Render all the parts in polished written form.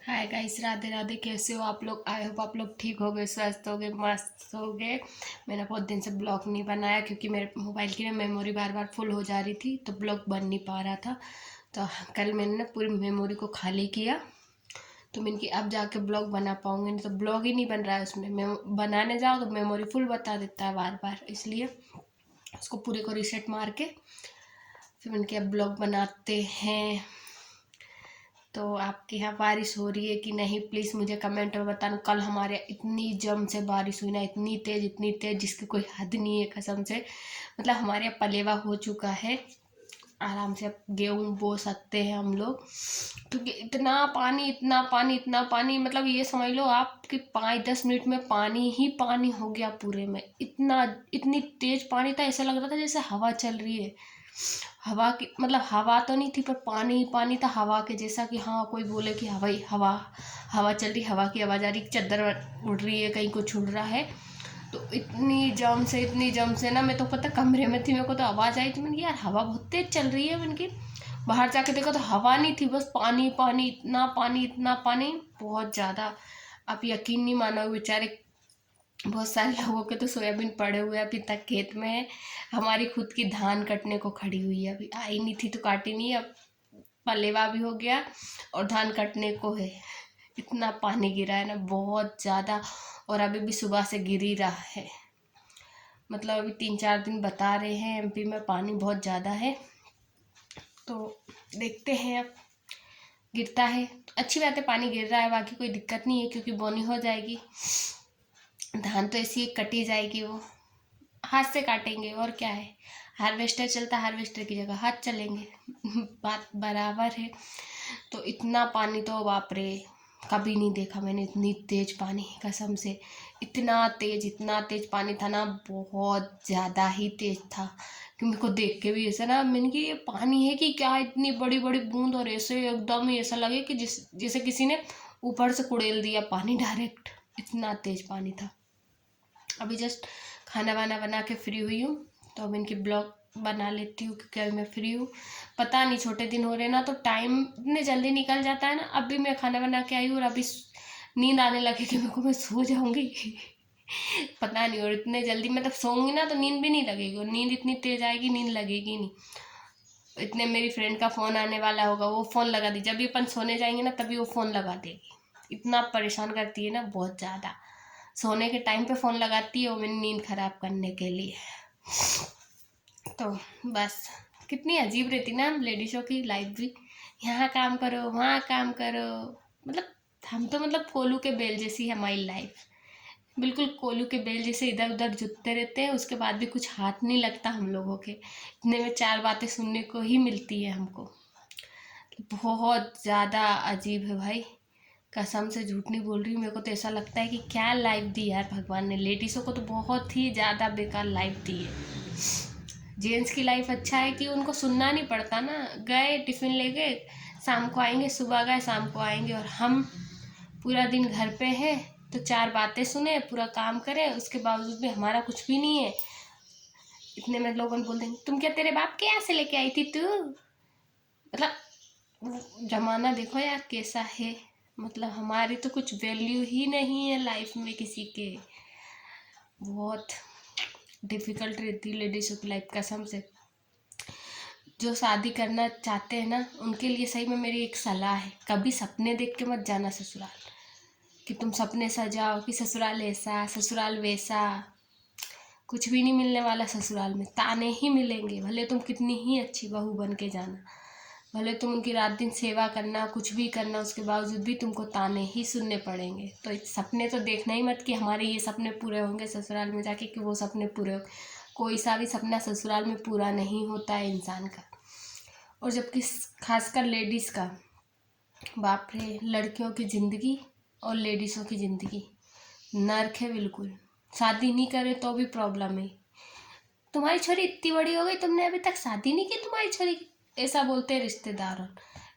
Hi guys, Radhe Radhe. कैसे हो आप लोग? आई होप आप लोग ठीक हो गए, स्वस्थ हो गए, मस्त हो गए। मैंने बहुत दिन से ब्लॉग नहीं बनाया क्योंकि मेरे मोबाइल की ना मेमोरी बार बार फुल हो जा रही थी, तो ब्लॉग बन नहीं पा रहा था। तो कल मैंने ना पूरी मेमोरी को खाली किया, तो मैंने कि अब जाके ब्लॉग बना पाऊंगी, नहीं तो ब्लॉग ही नहीं बन रहा है उसमें। मैं बनाने जाओ तो मेमोरी फुल बता देता है बार बार, इसलिए उसको पूरे को रीसेट मार के फिर मैंने कि अब ब्लॉग बनाते हैं। तो आपके यहाँ बारिश हो रही है कि नहीं, प्लीज़ मुझे कमेंट में बताना। कल हमारे यहाँ इतनी जम से बारिश हुई ना, इतनी तेज़ जिसकी कोई हद नहीं है कसम से। मतलब हमारे यहाँ पलेवा हो चुका है, आराम से अब गेहूँ बो सकते हैं हम लोग, क्योंकि इतना पानी मतलब ये समझ लो आप कि 5-10 मिनट में पानी ही पानी हो गया पूरे में। इतनी तेज पानी था, ऐसा लग रहा था जैसे हवा चल रही है। हवा की मतलब हवा तो नहीं थी, पर पानी ही पानी था हवा के जैसा, कि हाँ कोई बोले कि हवा ही हवा, हवा चल रही, हवा की आवाज़ आ रही, चादर उड़ रही है, कहीं कुछ उड़ रहा है। तो इतनी जम से ना, मैं तो पता कमरे में थी, मेरे को तो आवाज़ आई, तो मैंने कहा यार हवा बहुत तेज चल रही है। मैंने की बाहर जाके देखा तो हवा नहीं थी, बस पानी पानी, इतना पानी, बहुत ज़्यादा। आप यकीन नहीं मानोगे, बेचारे बहुत सारे लोगों के तो सोयाबीन पड़े हुए अभी तक खेत में है। हमारी खुद की धान कटने को खड़ी हुई है, अभी आई नहीं थी तो काटी नहीं, अब पलेवा भी हो गया और धान कटने को है। इतना पानी गिरा है ना, बहुत ज़्यादा। और अभी भी सुबह से गिर ही रहा है। मतलब अभी 3-4 दिन बता रहे हैं एमपी में पानी बहुत ज़्यादा है। तो देखते हैं अब, गिरता है तो अच्छी बात है, पानी गिर रहा है, बाकी कोई दिक्कत नहीं है क्योंकि बोनी हो जाएगी। धान तो ऐसी ही कटी जाएगी, वो हाथ से काटेंगे और क्या है। हार्वेस्टर चलता, हार्वेस्टर की जगह हाथ चलेंगे। बात बराबर है। तो इतना पानी तो बाप रे, कभी नहीं देखा मैंने इतनी तेज पानी, कसम से। इतना तेज पानी था ना, बहुत ज़्यादा ही तेज था कि मेरे को देख के भी ऐसा ना, मैंने कि ये पानी है कि क्या, इतनी बड़ी बड़ी बूंद, और ऐसे एकदम ही ऐसा लगे कि जैसे किसी ने ऊपर से कुड़ेल दिया पानी डायरेक्ट। इतना तेज पानी था। अभी जस्ट खाना वाना बना के फ्री हुई हूँ, तो अब इनकी ब्लॉग बना लेती हूँ क्योंकि अभी मैं फ्री हूँ। पता नहीं, छोटे दिन हो रहे ना तो टाइम इतने जल्दी निकल जाता है ना। अभी मैं खाना बना के आई हूँ और अभी नींद आने लगी कि मेरे को मैं सो जाऊँगी। पता नहीं, और इतने जल्दी मतलब सोऊंगी ना तो नींद भी नहीं लगेगी, और नींद इतनी तेज आएगी, नींद लगेगी नहीं। इतने मेरी फ्रेंड का फ़ोन आने वाला होगा, वो फ़ोन लगा दी, जब भी अपन सोने जाएंगे ना तभी वो फ़ोन लगा देगी। इतना परेशान करती है ना, बहुत ज़्यादा। सोने के टाइम पे फ़ोन लगाती है वो मेरी नींद खराब करने के लिए। तो बस, कितनी अजीब रहती ना हम लेडीज़ों की लाइफ भी। यहाँ काम करो, वहाँ काम करो, मतलब हम तो मतलब कोलू के बेल जैसी है हमारी लाइफ। बिल्कुल कोलू के बेल जैसे इधर उधर जुटते रहते हैं, उसके बाद भी कुछ हाथ नहीं लगता हम लोगों के। इतने में 4 बातें सुनने को ही मिलती है हमको। बहुत ज़्यादा अजीब है भाई, कसम से झूठ नहीं बोल रही हूँ। मेरे को तो ऐसा लगता है कि क्या लाइफ दी यार भगवान ने, लेडीज़ों को तो बहुत ही ज़्यादा बेकार लाइफ दी है। जेंट्स की लाइफ अच्छा है कि उनको सुनना नहीं पड़ता ना, गए टिफ़िन ले गए, शाम को आएंगे, सुबह गए शाम को आएंगे। और हम पूरा दिन घर पे हैं तो 4 बातें सुने, पूरा काम करें, उसके बावजूद भी हमारा कुछ भी नहीं है। इतने में लोग बोल देंगे तुम क्या तेरे बाप के यहाँ से लेके आई थी तू। मतलब जमाना देखो यार कैसा है। मतलब हमारी तो कुछ वैल्यू ही नहीं है लाइफ में किसी के। बहुत डिफ़िकल्ट रहती है लेडीज़ों की लाइफ, कसम से। जो शादी करना चाहते हैं ना उनके लिए सही में मेरी एक सलाह है, कभी सपने देख के मत जाना ससुराल, कि तुम सपने सजाओ कि ससुराल ऐसा ससुराल वैसा। कुछ भी नहीं मिलने वाला ससुराल में, ताने ही मिलेंगे। भले तुम कितनी ही अच्छी बहू बन के जाना, भले तुम उनकी रात दिन सेवा करना, कुछ भी करना, उसके बावजूद भी तुमको ताने ही सुनने पड़ेंगे। तो सपने तो देखना ही मत कि हमारे ये सपने पूरे होंगे ससुराल में जाके, कि वो सपने पूरे हो। कोई सा भी सपना ससुराल में पूरा नहीं होता है इंसान का। और जबकि खासकर लेडीज़ का, बाप रे, लड़कियों की ज़िंदगी और लेडीज़ों की ज़िंदगी नर्क है बिल्कुल। शादी नहीं करे तो भी प्रॉब्लम है। तुम्हारी छोरी इतनी बड़ी हो गई, तुमने अभी तक शादी नहीं की तुम्हारी छोरी की, ऐसा बोलते हैं रिश्तेदार।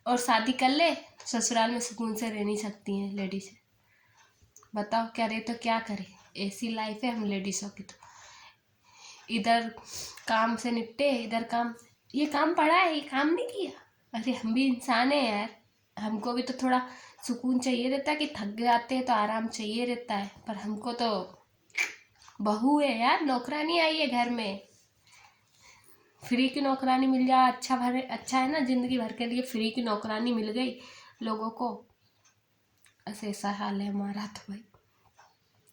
और शादी कर ले ससुराल में सुकून से रह नहीं सकती हैं लेडीज। बताओ क्या रहे तो क्या करे, ऐसी लाइफ है हम लेडीज़ों की। तो इधर काम से निपटे, इधर काम, ये काम पड़ा है, ये काम नहीं किया। अरे हम भी इंसान हैं यार, हमको भी तो थोड़ा सुकून चाहिए रहता है कि थक जाते हैं तो आराम चाहिए रहता है, पर हमको तो बहू है यार, नौकरानी आई है घर में। फ्री की नौकरानी मिल जाए अच्छा है ना, जिंदगी भर के लिए फ्री की नौकरानी मिल गई लोगों को। ऐसा हाल है हमारा तो भाई,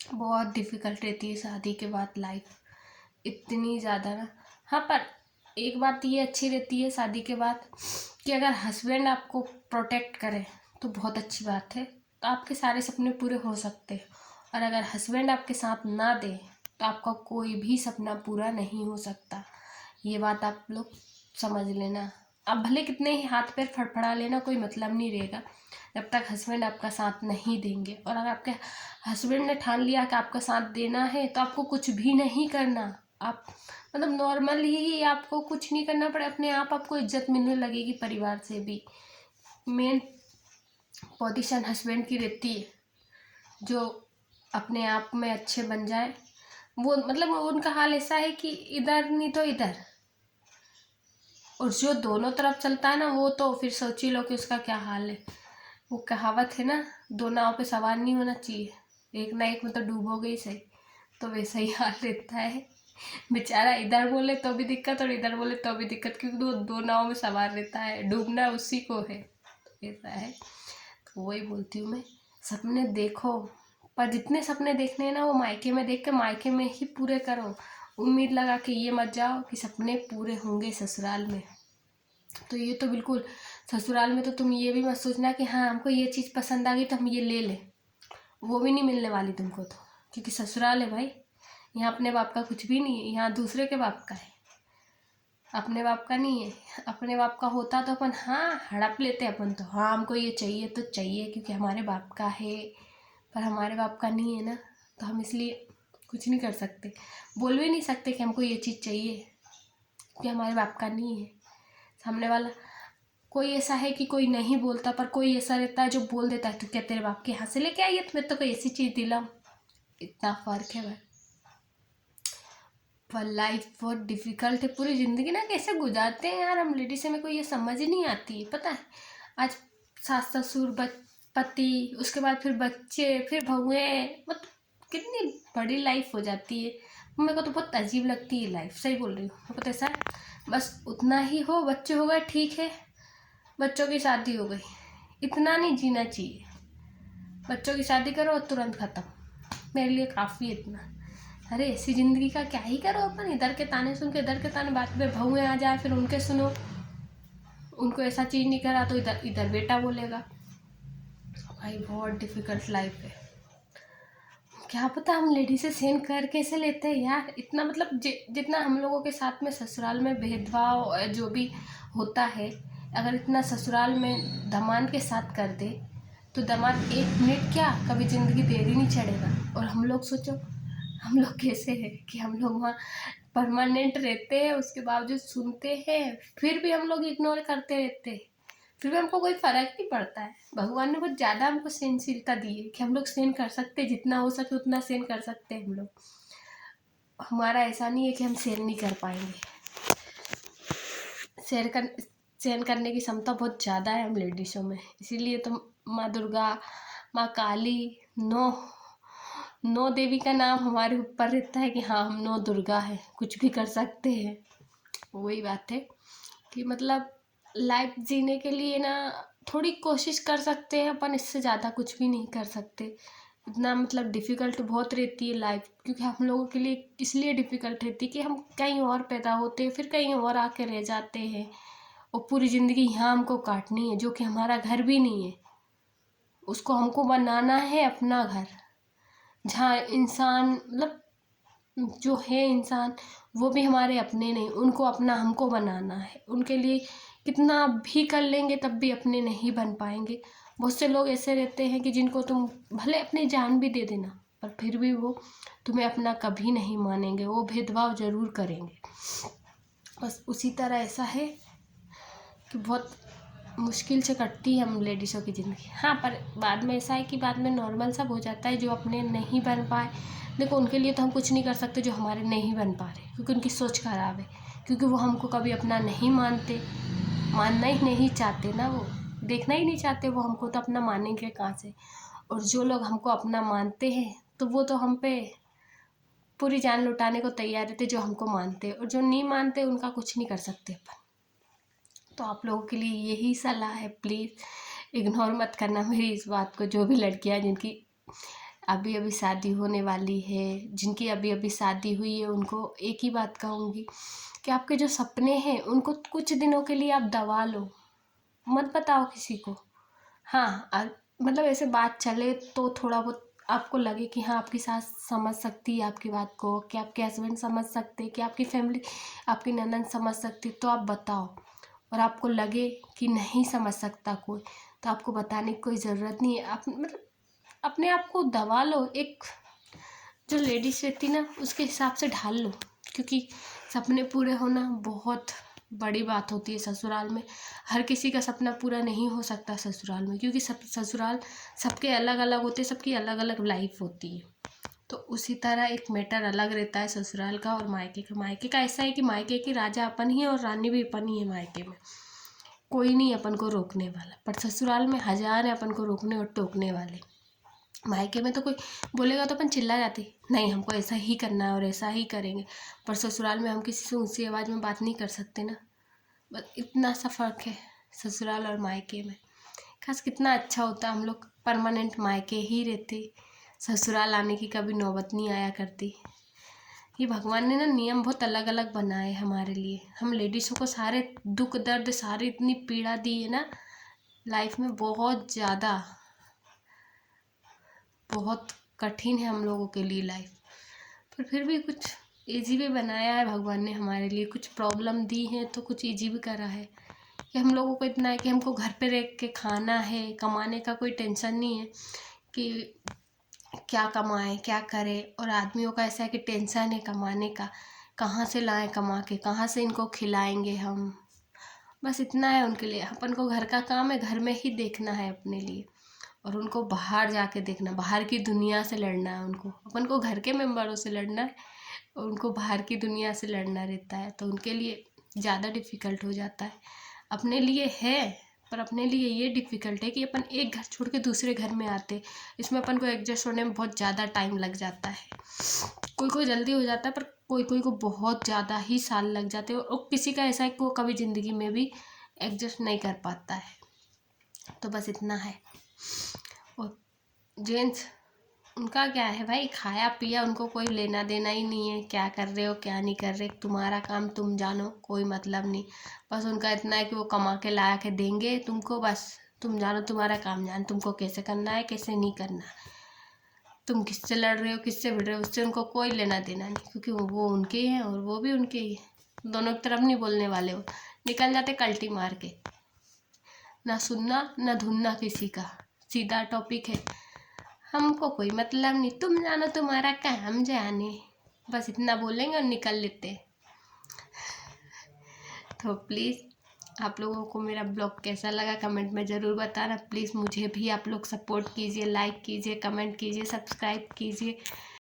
बहुत डिफ़िकल्ट रहती है शादी के बाद लाइफ, इतनी ज़्यादा ना। हाँ, पर एक बात ये अच्छी रहती है शादी के बाद कि अगर हस्बैंड आपको प्रोटेक्ट करे तो बहुत अच्छी बात है, तो आपके सारे सपने पूरे हो सकते हैं। और अगर हस्बैंड आपके साथ ना दे तो आपका कोई भी सपना पूरा नहीं हो सकता। ये बात आप लोग समझ लेना। आप भले कितने ही हाथ पैर फड़फड़ा लेना, कोई मतलब नहीं रहेगा जब तक हस्बैंड आपका साथ नहीं देंगे। और अगर आपके हस्बैंड ने ठान लिया कि आपका साथ देना है तो आपको कुछ भी नहीं करना। आप मतलब नॉर्मल ही आपको कुछ नहीं करना पड़े, अपने आप आपको इज्जत मिलने लगेगी परिवार से भी। मेन पोजीशन हस्बैंड की रहती है, जो अपने आप में अच्छे बन जाए। वो मतलब उनका हाल ऐसा है कि इधर नहीं तो इधर, और जो दोनों तरफ चलता है ना वो तो फिर सोच ही लो कि उसका क्या हाल है। वो कहावत है ना, दो नाव पे सवार नहीं होना चाहिए, एक ना एक में तो डूबोगे ही सही। तो वैसा ही हाल रहता है बेचारा, इधर बोले तो भी दिक्कत और इधर बोले तो भी दिक्कत, क्योंकि वो दो नाव में सवार रहता है, डूबना उसी को है। ऐसा है, तो वही बोलती हूँ मैं, सपने देखो, पर जितने सपने देखने हैं ना वो मायके में देख के मायके में ही पूरे करो। उम्मीद लगा के ये मत जाओ कि सपने पूरे होंगे ससुराल में। तो ये तो बिल्कुल, ससुराल में तो तुम ये भी मत सोचना कि हाँ हमको ये चीज़ पसंद आ गई तो हम ये ले लें, वो भी नहीं मिलने वाली तुमको तो। क्योंकि ससुराल है भाई, यहाँ अपने बाप का कुछ भी नहीं है, यहाँ दूसरे के बाप का है, अपने बाप का नहीं है। अपने बाप का होता तो अपन हाँ हड़प लेते अपन तो, हाँ हमको ये चाहिए तो चाहिए क्योंकि हमारे बाप का है। पर हमारे बाप का नहीं है ना, तो हम इसलिए कुछ नहीं कर सकते, बोल भी नहीं सकते कि हमको ये चीज़ चाहिए क्योंकि हमारे बाप का नहीं है। सामने वाला कोई ऐसा है कि कोई नहीं बोलता, पर कोई ऐसा रहता है जो बोल देता है, तो क्या तेरे बाप के यहाँ से लेके आई है तुम्हें तो कोई ऐसी चीज़ दिलाऊं। इतना फ़र्क है भाई। पर लाइफ बहुत डिफ़िकल्ट है, पूरी ज़िंदगी ना कैसे गुजारते हैं यार हम लेडीज़, मेरे को ये समझ ही नहीं आती है। पता है, आज सास ससुर पति, उसके बाद फिर बच्चे, फिर बहुएं, मतलब कितनी बड़ी लाइफ हो जाती है। मेरे को तो बहुत अजीब लगती है लाइफ, सही बोल रही हूँ। मेरे को तो ऐसा है बस उतना ही हो, बच्चे हो गए ठीक है, बच्चों की शादी हो गई, इतना नहीं जीना चाहिए। बच्चों की शादी करो और तुरंत ख़त्म, मेरे लिए काफ़ी इतना। अरे ऐसी ज़िंदगी का क्या ही करो अपन, इधर के ताने सुन के इधर के ताने, बाद में बहुएं आ जाए फिर उनके सुनो, उनको ऐसा चीज़ नहीं करा तो इधर इधर बेटा बोलेगा। भाई बहुत डिफ़िकल्ट लाइफ है। क्या पता हम लेडी से सहन कर कैसे लेते हैं यार इतना, मतलब जितना हम लोगों के साथ में ससुराल में भेदभाव जो भी होता है, अगर इतना ससुराल में दामाद के साथ कर दे तो दामाद एक मिनट क्या कभी ज़िंदगी देर ही नहीं चढ़ेगा। और हम लोग सोचो हम लोग कैसे हैं कि हम लोग वहाँ परमानेंट रहते हैं, उसके बावजूद सुनते हैं, फिर भी हम लोग इग्नोर करते रहते हैं, फिर भी हमको कोई फ़र्क नहीं पड़ता है। भगवान ने बहुत ज़्यादा हमको सहनशीलता दी है कि हम लोग सहन कर सकते हैं, जितना हो सके उतना सहन कर सकते हैं हम लोग। हमारा ऐसा नहीं है कि हम सहन नहीं कर पाएंगे, सहन करने की क्षमता बहुत ज़्यादा है हम लेडीज़ों में। इसीलिए तो माँ दुर्गा, माँ काली, नौ देवी का नाम हमारे ऊपर रहता है कि हाँ हम नौ दुर्गा है, कुछ भी कर सकते हैं। वही बात है कि मतलब लाइफ जीने के लिए ना थोड़ी कोशिश कर सकते हैं अपन, इससे ज़्यादा कुछ भी नहीं कर सकते। इतना मतलब डिफ़िकल्ट बहुत रहती है लाइफ, क्योंकि हम लोगों के लिए इसलिए डिफ़िकल्ट रहती है कि हम कहीं और पैदा होते हैं, फिर कहीं और आके रह जाते हैं, और पूरी ज़िंदगी यहाँ हमको काटनी है, जो कि हमारा घर भी नहीं है। उसको हमको बनाना है अपना घर, जहाँ इंसान मतलब जो है इंसान वो भी हमारे अपने नहीं, उनको अपना हमको बनाना है। उनके लिए कितना भी कर लेंगे तब भी अपने नहीं बन पाएंगे। बहुत से लोग ऐसे रहते हैं कि जिनको तुम भले अपनी जान भी दे देना पर फिर भी वो तुम्हें अपना कभी नहीं मानेंगे, वो भेदभाव ज़रूर करेंगे। बस उसी तरह ऐसा है कि बहुत मुश्किल से कटती है हम लेडीज़ों की ज़िंदगी। हाँ, पर बाद में ऐसा है कि बाद में नॉर्मल सब हो जाता है। जो अपने नहीं बन पाए, देखो उनके लिए तो हम कुछ नहीं कर सकते, जो हमारे नहीं बन पा रहे, क्योंकि उनकी सोच खराब है, क्योंकि वो हमको कभी अपना नहीं मानते, मानना ही नहीं चाहते ना वो। देखना ही नहीं चाहते वो हमको, तो अपना मानेंगे कहाँ से। और जो लोग हमको अपना मानते हैं तो वो तो हम पे पूरी जान लुटाने को तैयार रहते, जो हमको मानते हैं। और जो नहीं मानते उनका कुछ नहीं कर सकते अपन। तो आप लोगों के लिए यही सलाह है, प्लीज़ इग्नोर मत करना मेरी इस बात को। जो भी लड़कियां जिनकी अभी अभी शादी होने वाली है, जिनकी अभी अभी शादी हुई है, उनको एक ही बात कहूँगी कि आपके जो सपने हैं उनको कुछ दिनों के लिए आप दबा लो, मत बताओ किसी को। हाँ, मतलब ऐसे बात चले तो थोड़ा बहुत आपको लगे कि हाँ आपकी सास समझ सकती है आपकी बात को, कि आपके हस्बैंड समझ सकते हैं, कि आपकी फैमिली, आपकी ननद समझ सकती, तो आप बताओ। और आपको लगे कि नहीं समझ सकता कोई, तो आपको बताने की कोई ज़रूरत नहीं है। आप मतलब अपने आप को दबा लो, एक जो लेडीज़ रहती ना उसके हिसाब से ढाल लो, क्योंकि सपने पूरे होना बहुत बड़ी बात होती है ससुराल में। हर किसी का सपना पूरा नहीं हो सकता ससुराल में, क्योंकि सब ससुराल सबके अलग अलग होते हैं, सबकी अलग अलग लाइफ होती है। तो उसी तरह एक मैटर अलग रहता है ससुराल का और मायके का। मायके का ऐसा है कि मायके की राजा अपन ही है और रानी भी अपन ही है। मायके में कोई नहीं अपन को रोकने वाला, पर ससुराल में हजार है अपन को रोकने और टोकने वाले। मायके में तो कोई बोलेगा तो अपन चिल्ला जाते, नहीं हमको ऐसा ही करना है और ऐसा ही करेंगे। पर ससुराल में हम किसी से ऊंची आवाज़ में बात नहीं कर सकते ना। बस इतना सा फ़र्क है ससुराल और मायके में। खास कितना अच्छा होता, हम लोग परमानेंट मायके ही रहते, ससुराल आने की कभी नौबत नहीं आया करती। ये भगवान ने ना नियम बहुत अलग अलग बनाए हमारे लिए। हम लेडीज़ों को सारे दुख दर्द, सारी इतनी पीड़ा दी है ना लाइफ में, बहुत ज़्यादा, बहुत कठिन है हम लोगों के लिए लाइफ। पर फिर भी कुछ इजी भी बनाया है भगवान ने हमारे लिए। कुछ प्रॉब्लम दी है तो कुछ इजी भी करा है, कि हम लोगों को इतना है कि हमको घर पे रह के खाना है, कमाने का कोई टेंशन नहीं है कि क्या कमाएं क्या करें। और आदमियों का ऐसा है कि टेंशन है कमाने का, कहाँ से लाएं कमा के, कहाँ से इनको खिलाएंगे हम। बस इतना है उनके लिए। अपन को घर का काम है, घर में ही देखना है अपने लिए। और उनको बाहर जाके देखना, बाहर की दुनिया से लड़ना है उनको। अपन को घर के मेंबरों से लड़ना है और उनको बाहर की दुनिया से लड़ना रहता है, तो उनके लिए ज़्यादा डिफ़िकल्ट हो जाता है। अपने लिए है, पर अपने लिए ये डिफ़िकल्ट है कि अपन एक घर छोड़ के दूसरे घर में आते, इसमें अपन को एडजस्ट होने में बहुत ज़्यादा टाइम लग जाता है। कोई कोई जल्दी हो जाता है, पर कोई कोई को बहुत ज़्यादा ही साल लग जाते हैं। और किसी का ऐसा है कि वो कभी ज़िंदगी में भी एडजस्ट नहीं कर पाता है। तो बस इतना है। और जेंट्स, उनका क्या है भाई, खाया पिया उनको कोई लेना देना ही नहीं है, क्या कर रहे हो क्या नहीं कर रहे, तुम्हारा काम तुम जानो, कोई मतलब नहीं। बस उनका इतना है कि वो कमा के ला के देंगे तुमको, बस तुम जानो, तुम्हारा काम जानो, तुमको कैसे करना है कैसे नहीं करना। तुम किससे लड़ रहे हो किससे भिड़ रहे हो, उससे उनको कोई लेना देना नहीं, क्योंकि वो उनके ही हैं और वो भी उनके ही हैं। दोनों की तरफ नहीं बोलने वाले, वो निकल जाते कल्टी मार के। ना सुनना ना धुनना किसी का, सीधा टॉपिक है, हमको कोई मतलब नहीं, तुम जानो तुम्हारा काम जाने। बस इतना बोलेंगे और निकल लेते। तो प्लीज़ आप लोगों को मेरा ब्लॉग कैसा लगा कमेंट में ज़रूर बताना। प्लीज़ मुझे भी आप लोग सपोर्ट कीजिए, लाइक कीजिए, कमेंट कीजिए, सब्सक्राइब कीजिए।